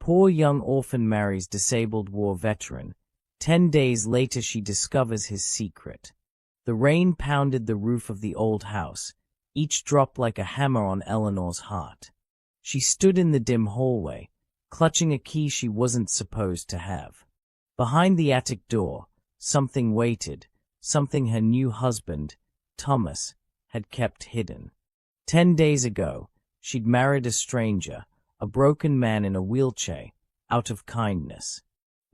poor young orphan marries disabled war veteran. 10 days later she discovers his secret. The rain pounded the roof of the old house, each drop like a hammer on Eleanor's heart. She stood in the dim hallway, clutching a key she wasn't supposed to have. Behind the attic door, something waited, something her new husband, Thomas, had kept hidden. 10 days ago, she'd married a stranger, a broken man in a wheelchair, out of kindness.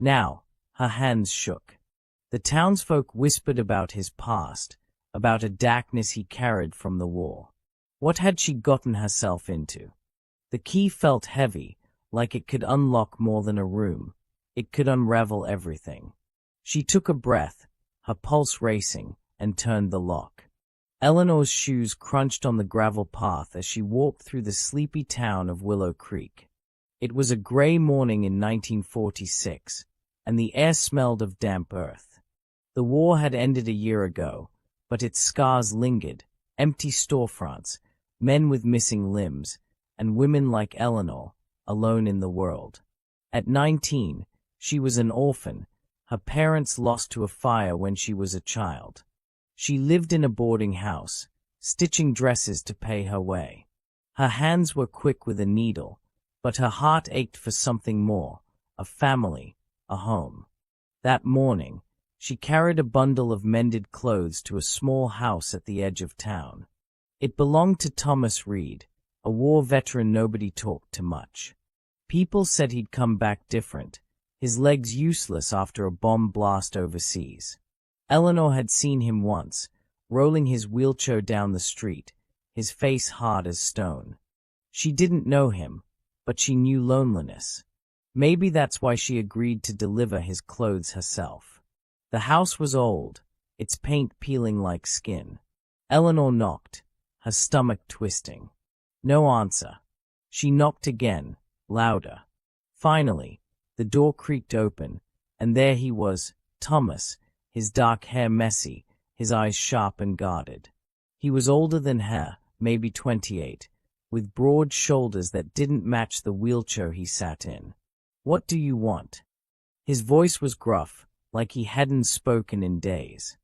Now, her hands shook. The townsfolk whispered about his past, about a darkness he carried from the war. What had she gotten herself into? The key felt heavy, like it could unlock more than a room. It could unravel everything. She took a breath, her pulse racing, and turned the lock. Eleanor's shoes crunched on the gravel path as she walked through the sleepy town of Willow Creek. It was a gray morning in 1946, and the air smelled of damp earth. The war had ended a year ago, but its scars lingered, empty storefronts, men with missing limbs, and women like Eleanor, alone in the world. At 19, she was an orphan, her parents lost to a fire when she was a child. She lived in a boarding house, stitching dresses to pay her way. Her hands were quick with a needle, but her heart ached for something more, a family, a home. That morning, she carried a bundle of mended clothes to a small house at the edge of town. It belonged to Thomas Reed, a war veteran nobody talked to much. People said he'd come back different, his legs useless after a bomb blast overseas. Eleanor had seen him once, rolling his wheelchair down the street, his face hard as stone. She didn't know him, but she knew loneliness. Maybe that's why she agreed to deliver his clothes herself. The house was old, its paint peeling like skin. Eleanor knocked, her stomach twisting. No answer. She knocked again, louder. Finally, the door creaked open, and there he was, Thomas, his dark hair messy, his eyes sharp and guarded. He was older than her, maybe 28, with broad shoulders that didn't match the wheelchair he sat in. "What do you want?" His voice was gruff, like he hadn't spoken in days.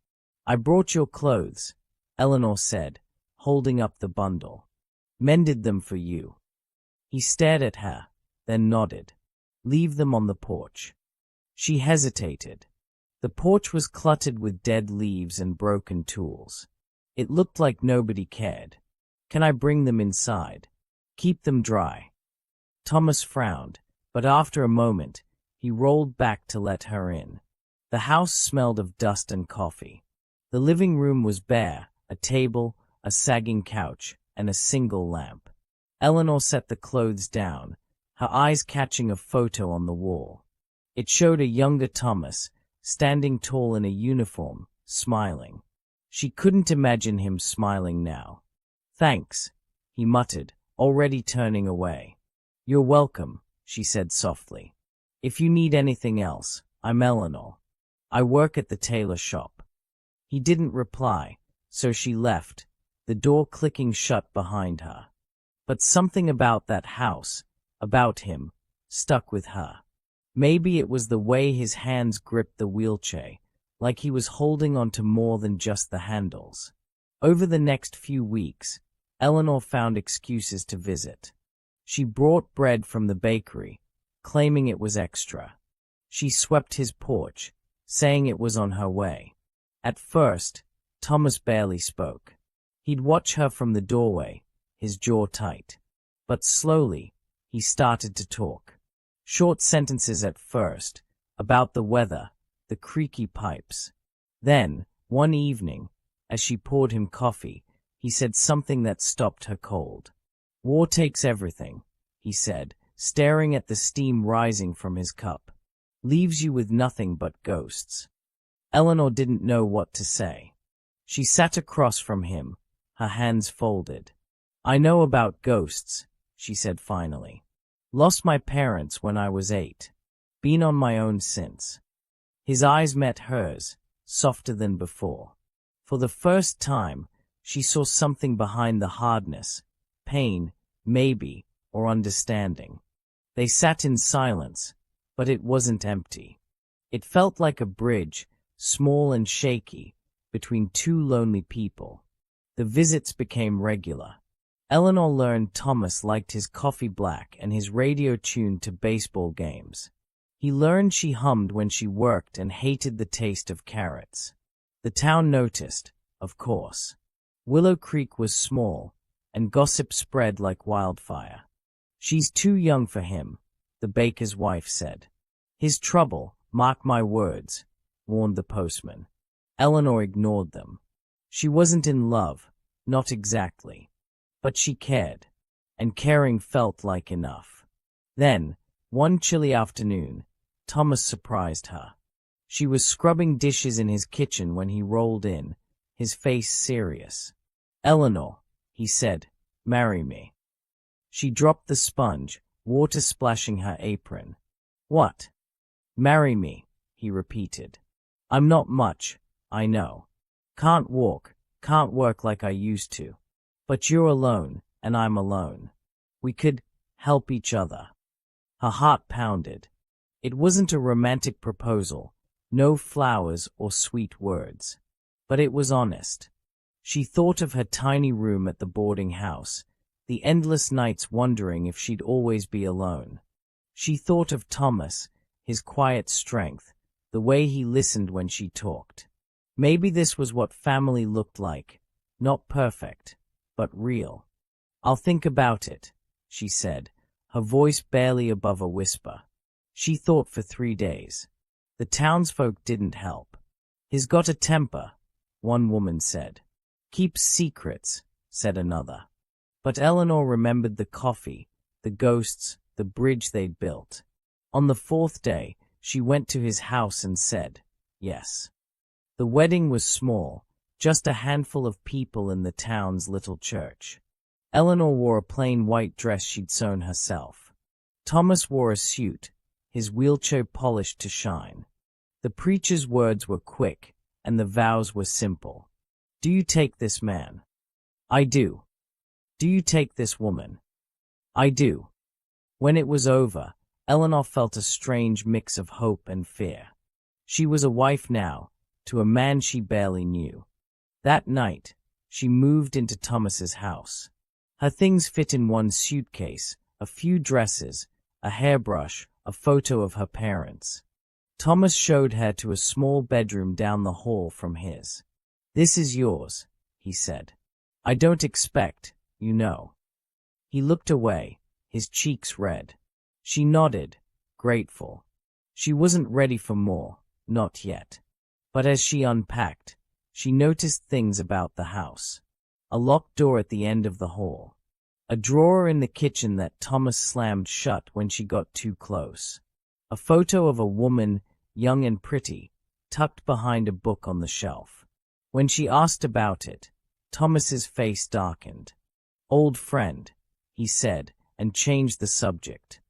"I brought your clothes," Eleanor said, holding up the bundle. "Mended them for you." He stared at her, then nodded. "Leave them on the porch." She hesitated. The porch was cluttered with dead leaves and broken tools. It looked like nobody cared. "Can I bring them inside? Keep them dry." Thomas frowned, but after a moment, he rolled back to let her in. The house smelled of dust and coffee. The living room was bare, a table, a sagging couch, and a single lamp. Eleanor set the clothes down, her eyes catching a photo on the wall. It showed a younger Thomas, standing tall in a uniform, smiling. She couldn't imagine him smiling now. "Thanks," he muttered, already turning away. "You're welcome," she said softly. "If you need anything else, I'm Eleanor. I work at the tailor shop." He didn't reply, so she left, the door clicking shut behind her. But something about that house, about him, stuck with her. Maybe it was the way his hands gripped the wheelchair, like he was holding on to more than just the handles. Over the next few weeks, Eleanor found excuses to visit. She brought bread from the bakery, claiming it was extra. She swept his porch, saying it was on her way. At first, Thomas barely spoke. He'd watch her from the doorway, his jaw tight. But slowly, he started to talk. Short sentences at first, about the weather, the creaky pipes. Then, one evening, as she poured him coffee, he said something that stopped her cold. "War takes everything," he said, staring at the steam rising from his cup. "Leaves you with nothing but ghosts." Eleanor didn't know what to say. She sat across from him, her hands folded. "I know about ghosts," she said finally. "Lost my parents when I was 8. Been on my own since." His eyes met hers, softer than before. For the first time, she saw something behind the hardness, pain, maybe, or understanding. They sat in silence, but it wasn't empty. It felt like a bridge, small and shaky, between two lonely people. The visits became regular. Eleanor learned Thomas liked his coffee black and his radio tuned to baseball games. He learned she hummed when she worked and hated the taste of carrots. The town noticed, of course. Willow Creek was small, and gossip spread like wildfire. "She's too young for him," the baker's wife said. "His trouble, mark my words," warned the postman. Eleanor ignored them. She wasn't in love, not exactly. But she cared, and caring felt like enough. Then, one chilly afternoon, Thomas surprised her. She was scrubbing dishes in his kitchen when he rolled in, his face serious. "Eleanor," he said, "marry me." She dropped the sponge, water splashing her apron. "What?" "Marry me," he repeated. "I'm not much, I know. Can't walk, can't work like I used to. But you're alone, and I'm alone. We could help each other." Her heart pounded. It wasn't a romantic proposal, no flowers or sweet words. But it was honest. She thought of her tiny room at the boarding house, the endless nights wondering if she'd always be alone. She thought of Thomas, his quiet strength, the way he listened when she talked. Maybe this was what family looked like, not perfect, but real. "I'll think about it," she said, her voice barely above a whisper. She thought for 3 days. The townsfolk didn't help. "He's got a temper," one woman said. "Keeps secrets," said another. But Eleanor remembered the coffee, the ghosts, the bridge they'd built. On the 4th day, she went to his house and said, yes. The wedding was small, just a handful of people in the town's little church. Eleanor wore a plain white dress she'd sewn herself. Thomas wore a suit, his wheelchair polished to shine. The preacher's words were quick, and the vows were simple. "Do you take this man?" "I do." "Do you take this woman?" "I do." When it was over, Eleanor felt a strange mix of hope and fear. She was a wife now, to a man she barely knew. That night, she moved into Thomas's house. Her things fit in one suitcase, a few dresses, a hairbrush, a photo of her parents. Thomas showed her to a small bedroom down the hall from his. "This is yours," he said. "I don't expect, you know." He looked away, his cheeks red. She nodded, grateful. She wasn't ready for more, not yet. But as she unpacked, she noticed things about the house. A locked door at the end of the hall. A drawer in the kitchen that Thomas slammed shut when she got too close. A photo of a woman, young and pretty, tucked behind a book on the shelf. When she asked about it, Thomas's face darkened. "Old friend," he said, and changed the subject.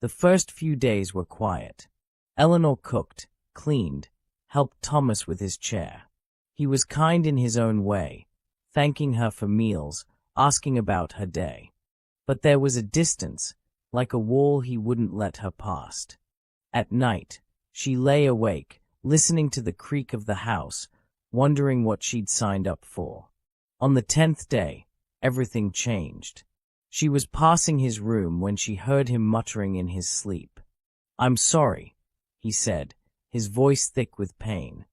The first few days were quiet. Eleanor cooked, cleaned, helped Thomas with his chair. He was kind in his own way, thanking her for meals, asking about her day. But there was a distance, like a wall he wouldn't let her past. At night, she lay awake, listening to the creak of the house, wondering what she'd signed up for. On the 10th day, everything changed. She was passing his room when she heard him muttering in his sleep. "I'm sorry," he said, his voice thick with pain.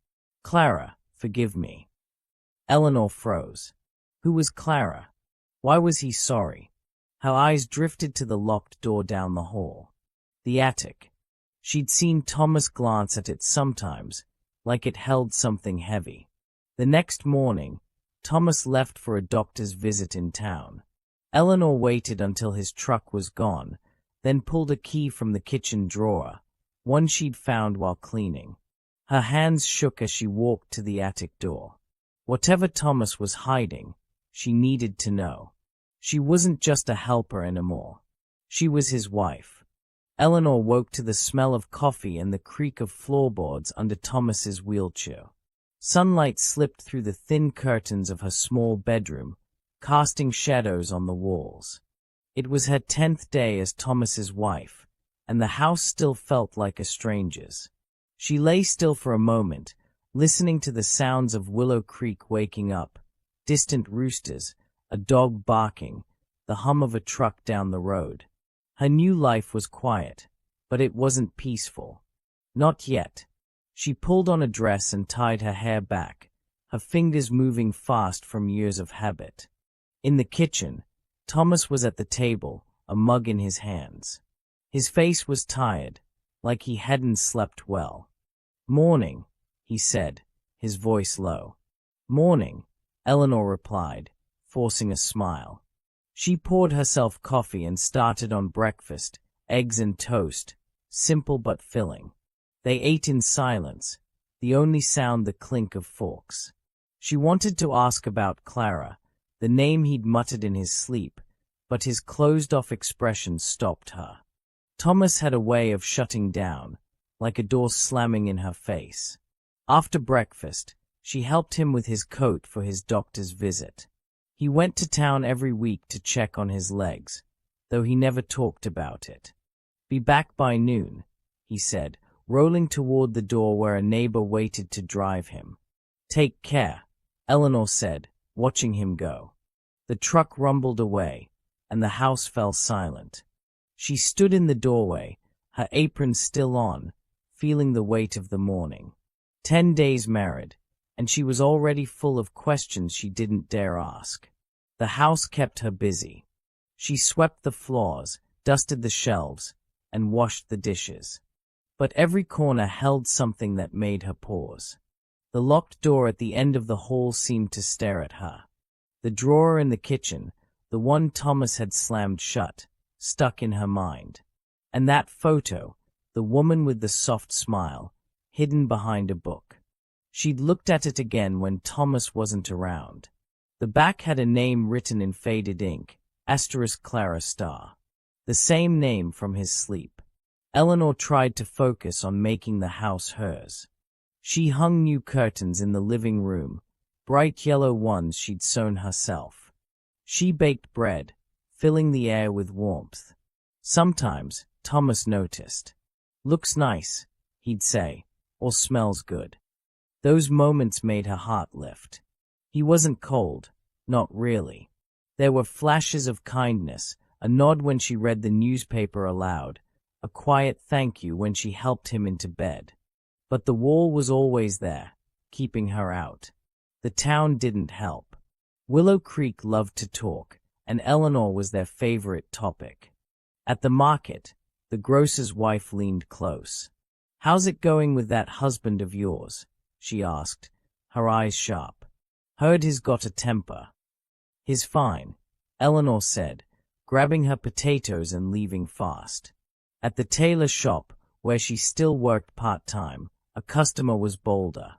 "Clara, forgive me." Eleanor froze. Who was Clara? Why was he sorry? Her eyes drifted to the locked door down the hall. The attic. She'd seen Thomas glance at it sometimes, like it held something heavy. The next morning, Thomas left for a doctor's visit in town. Eleanor waited until his truck was gone, then pulled a key from the kitchen drawer, one she'd found while cleaning. Her hands shook as she walked to the attic door. Whatever Thomas was hiding, she needed to know. She wasn't just a helper anymore. She was his wife. Eleanor woke to the smell of coffee and the creak of floorboards under Thomas's wheelchair. Sunlight slipped through the thin curtains of her small bedroom, casting shadows on the walls. It was her 10th day as Thomas's wife, and the house still felt like a stranger's. She lay still for a moment, listening to the sounds of Willow Creek waking up, distant roosters, a dog barking, the hum of a truck down the road. Her new life was quiet, but it wasn't peaceful. Not yet. She pulled on a dress and tied her hair back, her fingers moving fast from years of habit. In the kitchen, Thomas was at the table, a mug in his hands. His face was tired, like he hadn't slept well. "Morning," he said, his voice low. "Morning," Eleanor replied, forcing a smile. She poured herself coffee and started on breakfast, eggs and toast, simple but filling. They ate in silence, the only sound the clink of forks. She wanted to ask about Clara, the name he'd muttered in his sleep, but his closed-off expression stopped her. Thomas had a way of shutting down, like a door slamming in her face. After breakfast, she helped him with his coat for his doctor's visit. He went to town every week to check on his legs, though he never talked about it. "Be back by noon," he said, rolling toward the door where a neighbor waited to drive him. "Take care," Eleanor said, watching him go. The truck rumbled away, and the house fell silent. She stood in the doorway, her apron still on, feeling the weight of the morning. 10 days married, and she was already full of questions she didn't dare ask. The house kept her busy. She swept the floors, dusted the shelves, and washed the dishes. But every corner held something that made her pause. The locked door at the end of the hall seemed to stare at her. The drawer in the kitchen, the one Thomas had slammed shut, stuck in her mind. And that photo, the woman with the soft smile, hidden behind a book. She'd looked at it again when Thomas wasn't around. The back had a name written in faded ink, *Clara Star. The same name from his sleep. Eleanor tried to focus on making the house hers. She hung new curtains in the living room, bright yellow ones she'd sewn herself. She baked bread, filling the air with warmth. Sometimes, Thomas noticed. "Looks nice," he'd say, or "smells good." Those moments made her heart lift. He wasn't cold, not really. There were flashes of kindness, a nod when she read the newspaper aloud, a quiet thank you when she helped him into bed. But the wall was always there, keeping her out. The town didn't help. Willow Creek loved to talk, and Eleanor was their favorite topic. At the market, the grocer's wife leaned close. "How's it going with that husband of yours?" she asked, her eyes sharp. "Heard he's got a temper." "He's fine," Eleanor said, grabbing her potatoes and leaving fast. At the tailor shop, where she still worked part-time, a customer was bolder.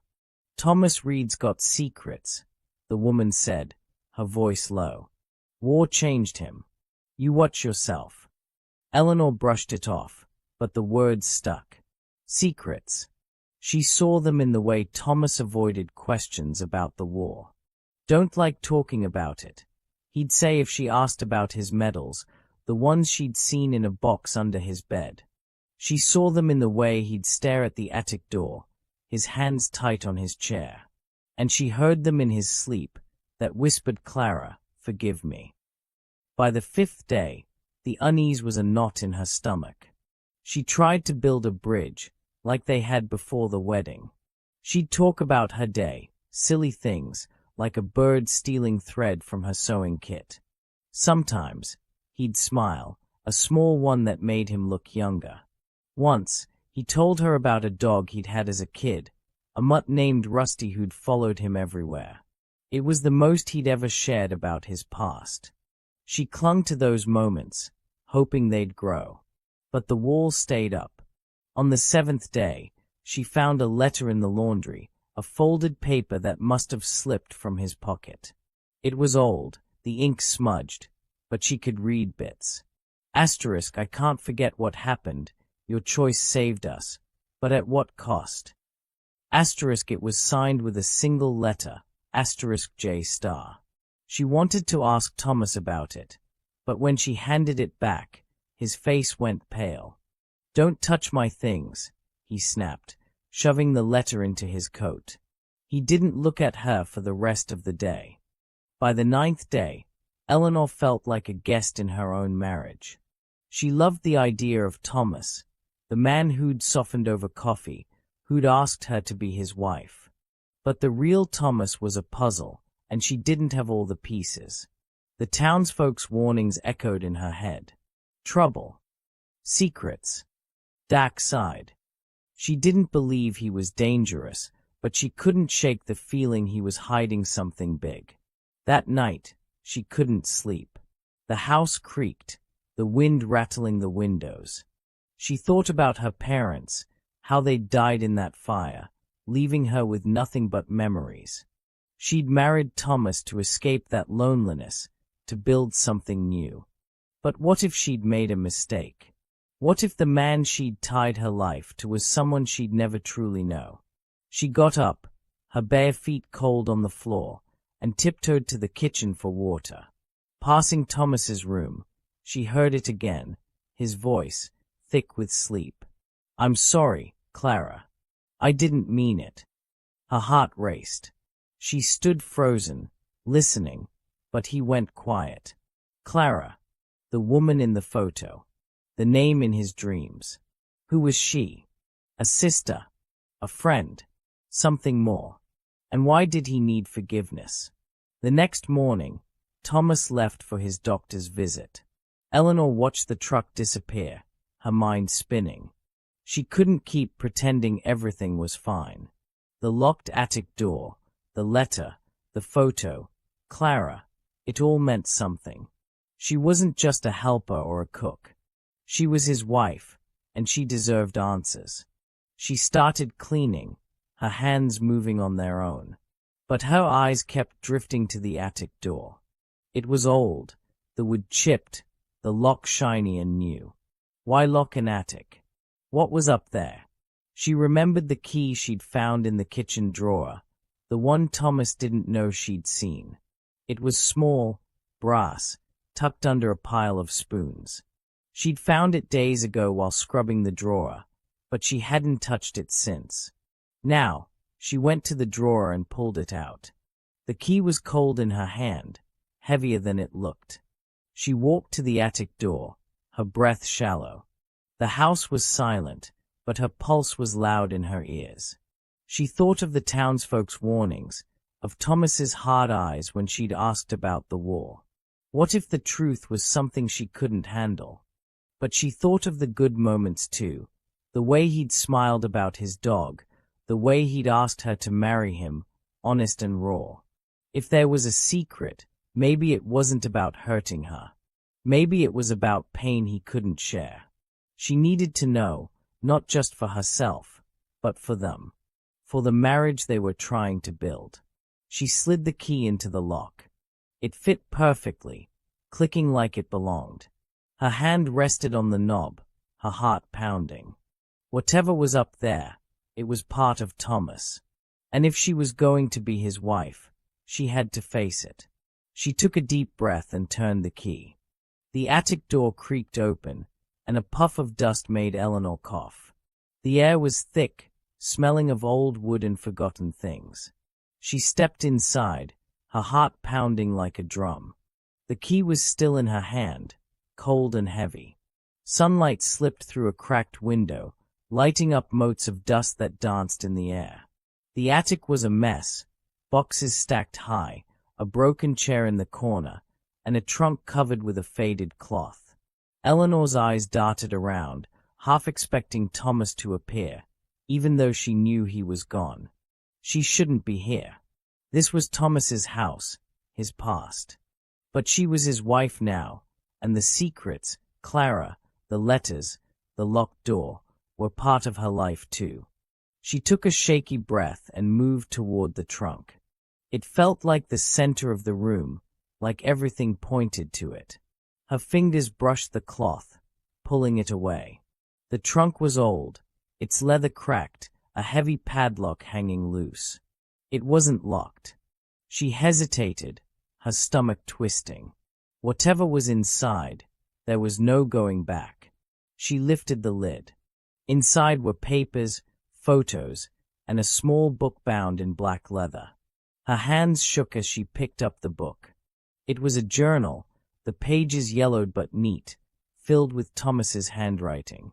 "Thomas Reed's got secrets," the woman said, her voice low. "War changed him. You watch yourself." Eleanor brushed it off, but the words stuck. Secrets. She saw them in the way Thomas avoided questions about the war. "Don't like talking about it," he'd say if she asked about his medals, the ones she'd seen in a box under his bed. She saw them in the way he'd stare at the attic door, his hands tight on his chair. And she heard them in his sleep, that whispered, "Clara, forgive me." By the 5th day, the unease was a knot in her stomach. She tried to build a bridge, like they had before the wedding. She'd talk about her day, silly things, like a bird stealing thread from her sewing kit. Sometimes, he'd smile, a small one that made him look younger. Once, he told her about a dog he'd had as a kid, a mutt named Rusty who'd followed him everywhere. It was the most he'd ever shared about his past. She clung to those moments, hoping they'd grow. But the wall stayed up. On the 7th day, she found a letter in the laundry, a folded paper that must have slipped from his pocket. It was old, the ink smudged, but she could read bits. Asterisk, "I can't forget what happened. Your choice saved us. But at what cost?" Asterisk, it was signed with a single letter, asterisk J star. She wanted to ask Thomas about it, but when she handed it back, his face went pale. "Don't touch my things," he snapped, shoving the letter into his coat. He didn't look at her for the rest of the day. By the 9th day, Eleanor felt like a guest in her own marriage. She loved the idea of Thomas, the man who'd softened over coffee, who'd asked her to be his wife. But the real Thomas was a puzzle, and she didn't have all the pieces. The townsfolk's warnings echoed in her head. Trouble. Secrets. Dark side. She didn't believe he was dangerous, but she couldn't shake the feeling he was hiding something big. That night, she couldn't sleep. The house creaked, the wind rattling the windows. She thought about her parents, how they'd died in that fire, leaving her with nothing but memories. She'd married Thomas to escape that loneliness, to build something new. But what if she'd made a mistake? What if the man she'd tied her life to was someone she'd never truly know? She got up, her bare feet cold on the floor, and tiptoed to the kitchen for water. Passing Thomas's room, she heard it again, his voice, thick with sleep. "I'm sorry, Clara. I didn't mean it." Her heart raced. She stood frozen, listening, but he went quiet. Clara, the woman in the photo, the name in his dreams. Who was she? A sister? A friend? Something more? And why did he need forgiveness? The next morning, Thomas left for his doctor's visit. Eleanor watched the truck disappear, her mind spinning. She couldn't keep pretending everything was fine. The locked attic door, the letter, the photo, Clara, it all meant something. She wasn't just a helper or a cook. She was his wife, and she deserved answers. She started cleaning, her hands moving on their own. But her eyes kept drifting to the attic door. It was old, the wood chipped, the lock shiny and new. Why lock an attic? What was up there? She remembered the key she'd found in the kitchen drawer, the one Thomas didn't know she'd seen. It was small, brass, tucked under a pile of spoons. She'd found it days ago while scrubbing the drawer, but she hadn't touched it since. Now, she went to the drawer and pulled it out. The key was cold in her hand, heavier than it looked. She walked to the attic door, her breath shallow. The house was silent, but her pulse was loud in her ears. She thought of the townsfolk's warnings, of Thomas's hard eyes when she'd asked about the war. What if the truth was something she couldn't handle? But she thought of the good moments too, the way he'd smiled about his dog, the way he'd asked her to marry him, honest and raw. If there was a secret, maybe it wasn't about hurting her. Maybe it was about pain he couldn't share. She needed to know, not just for herself, but for them. For the marriage they were trying to build. She slid the key into the lock. It fit perfectly, clicking like it belonged. Her hand rested on the knob, her heart pounding. Whatever was up there, it was part of Thomas. And if she was going to be his wife, she had to face it. She took a deep breath and turned the key. The attic door creaked open, and a puff of dust made Eleanor cough. The air was thick, smelling of old wood and forgotten things. She stepped inside, her heart pounding like a drum. The key was still in her hand, cold and heavy. Sunlight slipped through a cracked window, lighting up motes of dust that danced in the air. The attic was a mess, boxes stacked high, a broken chair in the corner, and a trunk covered with a faded cloth. Eleanor's eyes darted around, half expecting Thomas to appear, even though she knew he was gone. She shouldn't be here. This was Thomas's house, his past. But she was his wife now, and the secrets, Clara, the letters, the locked door, were part of her life too. She took a shaky breath and moved toward the trunk. It felt like the center of the room, like everything pointed to it. Her fingers brushed the cloth, pulling it away. The trunk was old, its leather cracked, a heavy padlock hanging loose. It wasn't locked. She hesitated, her stomach twisting. Whatever was inside, there was no going back. She lifted the lid. Inside were papers, photos, and a small book bound in black leather. Her hands shook as she picked up the book. It was a journal, the pages yellowed but neat, filled with Thomas's handwriting.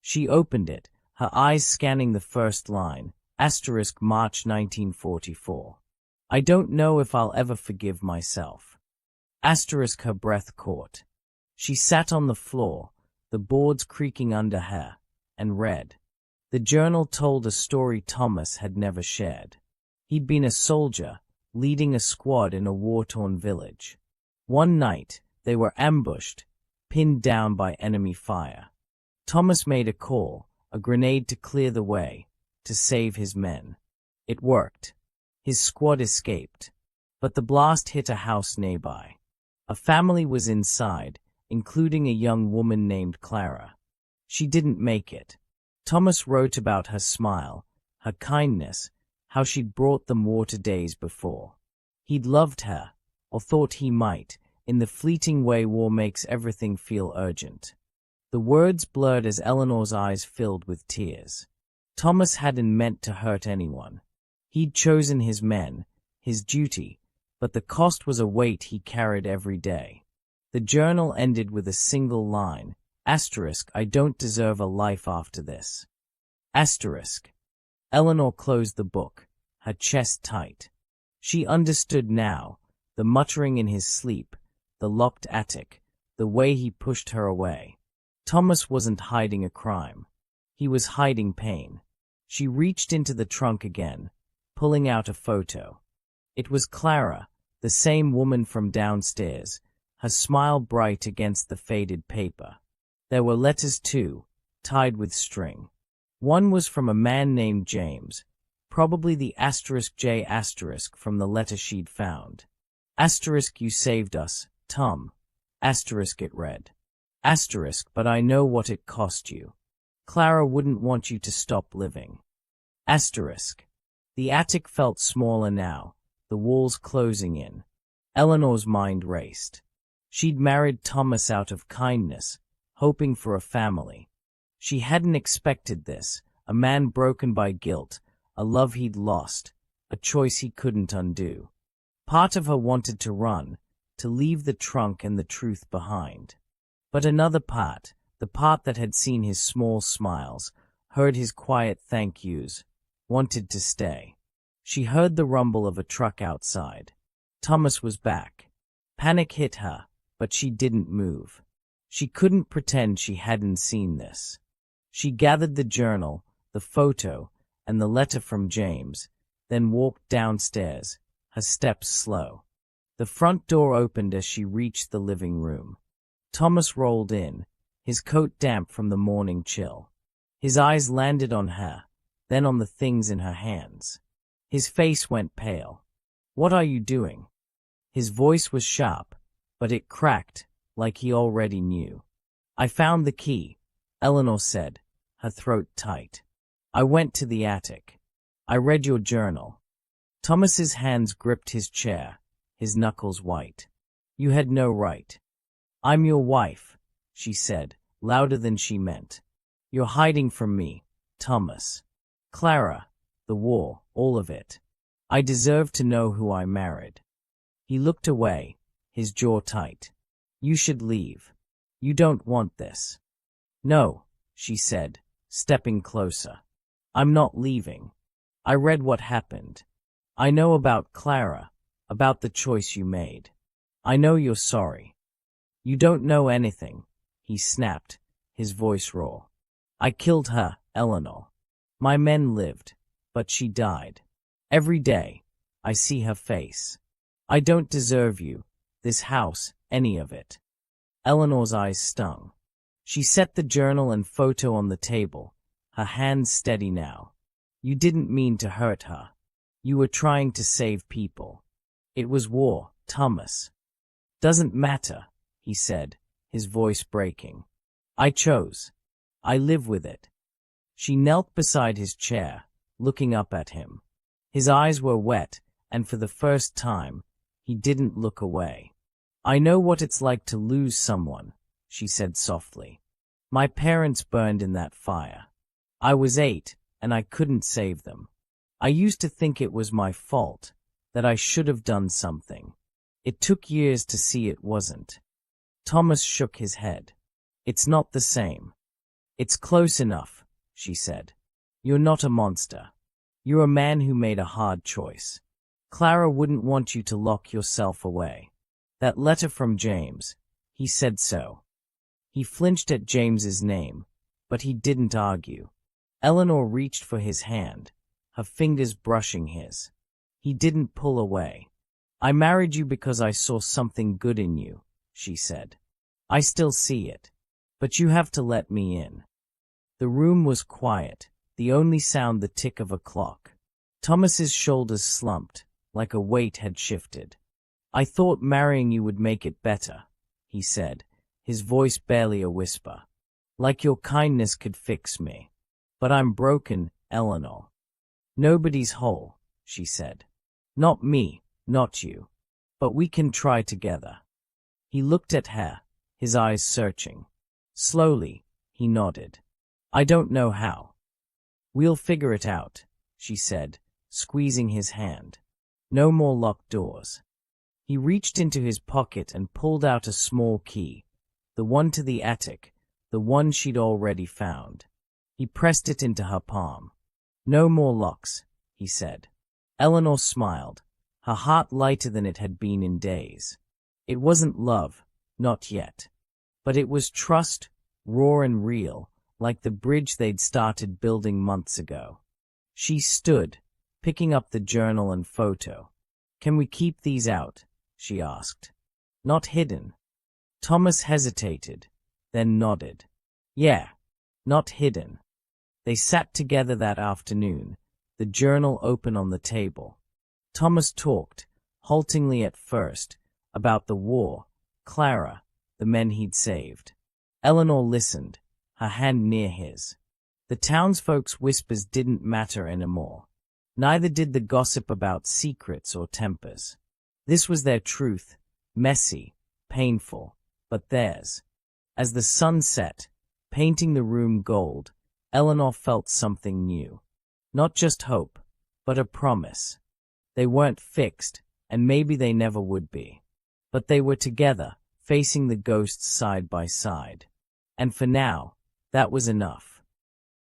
She opened it, her eyes scanning the first line, March 1944. I don't know if I'll ever forgive myself. Her breath caught. She sat on the floor, the boards creaking under her, and read. The journal told a story Thomas had never shared. He'd been a soldier, leading a squad in a war-torn village. One night, they were ambushed, pinned down by enemy fire. Thomas made a call, a grenade to clear the way, to save his men. It worked. His squad escaped. But the blast hit a house nearby. A family was inside, including a young woman named Clara. She didn't make it. Thomas wrote about her smile, her kindness, how she'd brought them water days before. He'd loved her, or thought he might, in the fleeting way war makes everything feel urgent. The words blurred as Eleanor's eyes filled with tears. Thomas hadn't meant to hurt anyone. He'd chosen his men, his duty, but the cost was a weight he carried every day. The journal ended with a single line, I don't deserve a life after this. Eleanor closed the book, her chest tight. She understood now, the muttering in his sleep, the locked attic, the way he pushed her away. Thomas wasn't hiding a crime. He was hiding pain. She reached into the trunk again, pulling out a photo. It was Clara, the same woman from downstairs, her smile bright against the faded paper. There were letters too, tied with string. One was from a man named James, probably the *J* from the letter she'd found. You saved us, Tom. It read. But I know what it cost you. Clara wouldn't want you to stop living. The attic felt smaller now, the walls closing in. Eleanor's mind raced. She'd married Thomas out of kindness, hoping for a family. She hadn't expected this, a man broken by guilt, a love he'd lost, a choice he couldn't undo. Part of her wanted to run, to leave the trunk and the truth behind. But another part, the part that had seen his small smiles, heard his quiet thank yous, wanted to stay. She heard the rumble of a truck outside. Thomas was back. Panic hit her, but she didn't move. She couldn't pretend she hadn't seen this. She gathered the journal, the photo, and the letter from James, then walked downstairs, her steps slow. The front door opened as she reached the living room. Thomas rolled in, his coat damp from the morning chill. His eyes landed on her, then on the things in her hands. His face went pale. What are you doing? His voice was sharp, but it cracked, like he already knew. I found the key, Eleanor said, her throat tight. I went to the attic. I read your journal. Thomas's hands gripped his chair, his knuckles white. You had no right. I'm your wife, she said, louder than she meant. You're hiding from me, Thomas. Clara, the war, all of it. I deserve to know who I married. He looked away, his jaw tight. You should leave. You don't want this. No, she said, stepping closer. I'm not leaving. I read what happened. I know about Clara, about the choice you made. I know you're sorry. You don't know anything, he snapped, his voice raw. I killed her, Eleanor. My men lived, but she died. Every day, I see her face. I don't deserve you, this house, any of it. Eleanor's eyes stung. She set the journal and photo on the table, her hands steady now. You didn't mean to hurt her. You were trying to save people. It was war, Thomas. Doesn't matter, he said, his voice breaking. I chose. I live with it. She knelt beside his chair, looking up at him. His eyes were wet, and for the first time, he didn't look away. I know what it's like to lose someone, she said softly. My parents burned in that fire. I was 8, and I couldn't save them. I used to think it was my fault, that I should have done something. It took years to see it wasn't. Thomas shook his head. It's not the same. It's close enough, she said. You're not a monster. You're a man who made a hard choice. Clara wouldn't want you to lock yourself away. That letter from James, he said so. He flinched at James's name, but he didn't argue. Eleanor reached for his hand, her fingers brushing his. He didn't pull away. I married you because I saw something good in you, she said. I still see it. But you have to let me in. The room was quiet, the only sound the tick of a clock. Thomas's shoulders slumped, like a weight had shifted. I thought marrying you would make it better, he said, his voice barely a whisper. Like your kindness could fix me. But I'm broken, Eleanor. Nobody's whole, she said. Not me, not you. But we can try together. He looked at her, his eyes searching. Slowly, he nodded. I don't know how. We'll figure it out, she said, squeezing his hand. No more locked doors. He reached into his pocket and pulled out a small key, the one to the attic, the one she'd already found. He pressed it into her palm. No more locks, he said. Eleanor smiled, her heart lighter than it had been in days. It wasn't love, not yet. But it was trust, raw and real, like the bridge they'd started building months ago. She stood, picking up the journal and photo. Can we keep these out? She asked. Not hidden. Thomas hesitated, then nodded. Yeah, not hidden. They sat together that afternoon, the journal open on the table. Thomas talked, haltingly at first, about the war, Clara, the men he'd saved. Eleanor listened, her hand near his. The townsfolk's whispers didn't matter anymore. Neither did the gossip about secrets or tempers. This was their truth, messy, painful, but theirs. As the sun set, painting the room gold, Eleanor felt something new. Not just hope, but a promise. They weren't fixed, and maybe they never would be. But they were together, facing the ghosts side by side. And for now, that was enough.